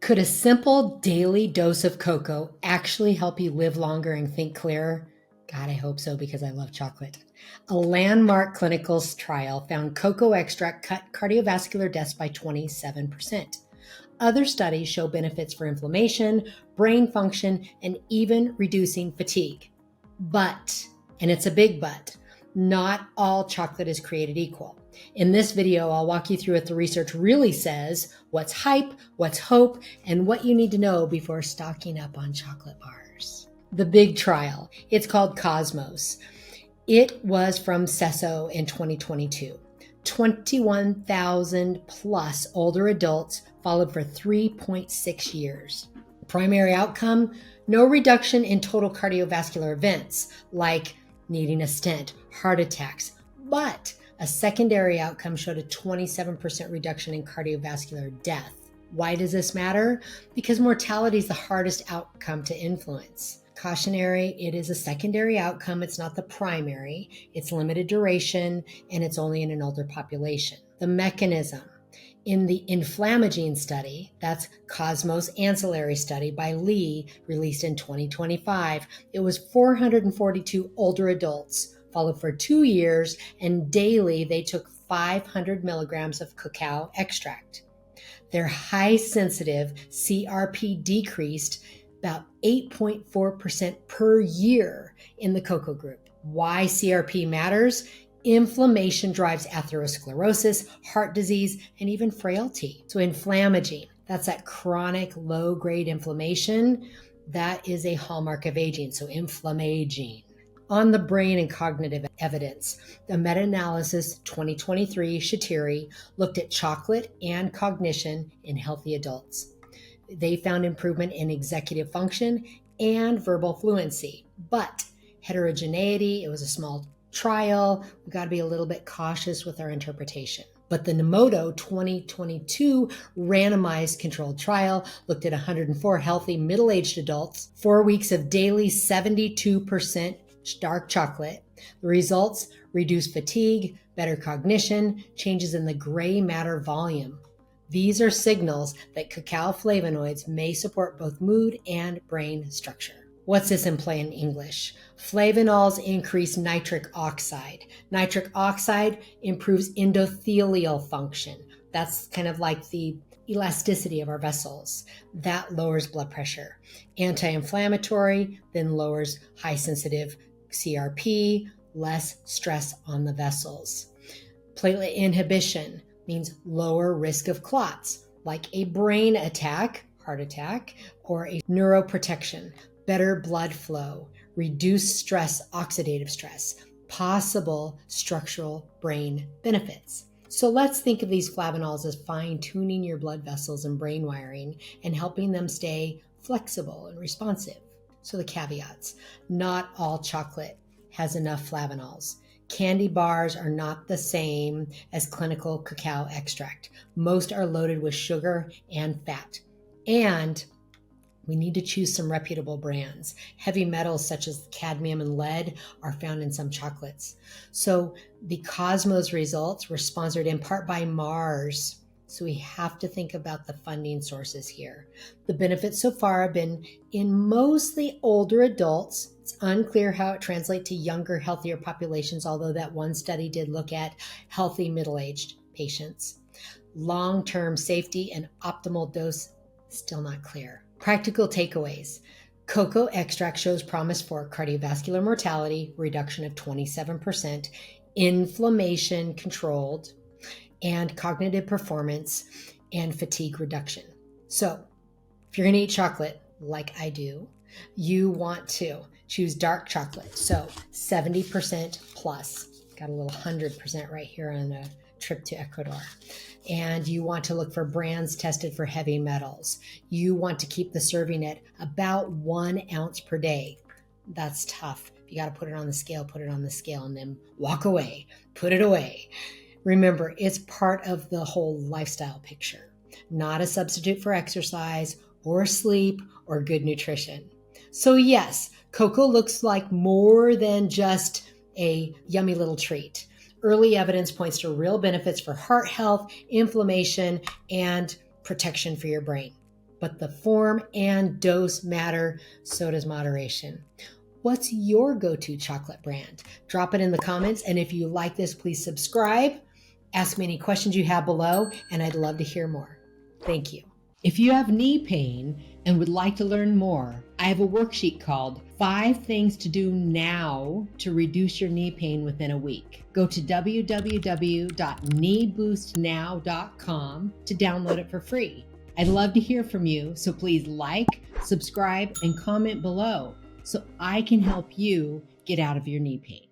Could a simple daily dose of cocoa actually help you live longer and think clearer? God, I hope so, because I love chocolate. A landmark clinical trial found cocoa extract cut cardiovascular deaths by 27%. Other studies show benefits for inflammation, brain function, and even reducing fatigue. But, and it's a big but, not all chocolate is created equal. In this video, I'll walk you through what the research really says, what's hype, what's hope, and what you need to know before stocking up on chocolate bars. The big trial, it's called Cosmos. It was from Sesso in 2022. 21,000 plus older adults followed for 3.6 years. Primary outcome, no reduction in total cardiovascular events like needing a stent, heart attacks, but a secondary outcome showed a 27% reduction in cardiovascular death. Why does this matter? Because mortality is the hardest outcome to influence. Cautionary, it is a secondary outcome. It's not the primary. It's limited duration, and it's only in an older population. The mechanism. In the Inflamagene study, that's Cosmos Ancillary Study by Lee, released in 2025, it was 442 older adults, followed for 2 years, and daily they took 500 milligrams of cacao extract. Their high-sensitive CRP decreased about 8.4% per year in the cocoa group. Why CRP matters? Inflammation drives atherosclerosis, heart disease, and even frailty. So inflammagene, that's that chronic low-grade inflammation. That is a hallmark of aging, so inflammagene. On the brain and cognitive evidence, the meta-analysis 2023 Shatiri looked at chocolate and cognition in healthy adults. They found improvement in executive function and verbal fluency, but heterogeneity, it was a small trial. We've got to be a little bit cautious with our interpretation. But the Nemoto 2022 randomized controlled trial looked at 104 healthy middle-aged adults, 4 weeks of daily 72% dark chocolate. The results: reduced fatigue, better cognition, changes in the gray matter volume. These are signals that cacao flavonoids may support both mood and brain structure. What's this in plain English? Flavanols increase nitric oxide. Nitric oxide improves endothelial function. That's kind of like the elasticity of our vessels. That lowers blood pressure. Anti-inflammatory then lowers high-sensitive CRP, less stress on the vessels. Platelet inhibition means lower risk of clots, like a brain attack, heart attack, or a neuroprotection, better blood flow, reduced stress, oxidative stress, possible structural brain benefits. So let's think of these flavanols as fine-tuning your blood vessels and brain wiring and helping them stay flexible and responsive. So the caveats: not all chocolate has enough flavanols. Candy bars are not the same as clinical cacao extract. Most are loaded with sugar and fat. And we need to choose some reputable brands. Heavy metals such as cadmium and lead are found in some chocolates. So the Cosmos results were sponsored in part by Mars. So we have to think about the funding sources here. The benefits so far have been in mostly older adults. It's unclear how it translates to younger, healthier populations, although that one study did look at healthy middle-aged patients. Long-term safety and optimal dose, still not clear. Practical takeaways. Cocoa extract shows promise for cardiovascular mortality, reduction of 27%, inflammation controlled, and cognitive performance and fatigue reduction. So if you're going to eat chocolate, like I do, you want to choose dark chocolate. So 70% plus. Got a little 100% right here on a trip to Ecuador. And you want to look for brands tested for heavy metals. You want to keep the serving at about 1 ounce per day. That's tough. You got to put it on the scale, and then walk away, put it away. Remember, it's part of the whole lifestyle picture, not a substitute for exercise or sleep or good nutrition. So yes, cocoa looks like more than just a yummy little treat. Early evidence points to real benefits for heart health, inflammation, and protection for your brain. but the form and dose matter, so does moderation. What's your go-to chocolate brand? Drop it in the comments, and if you like this, please subscribe. Ask me any questions you have below, and I'd love to hear more. Thank you. If you have knee pain and would like to learn more, I have a worksheet called 5 Things to Do Now to Reduce Your Knee Pain Within a Week. Go to www.kneeboostnow.com to download it for free. I'd love to hear from you, so please like, subscribe, and comment below so I can help you get out of your knee pain.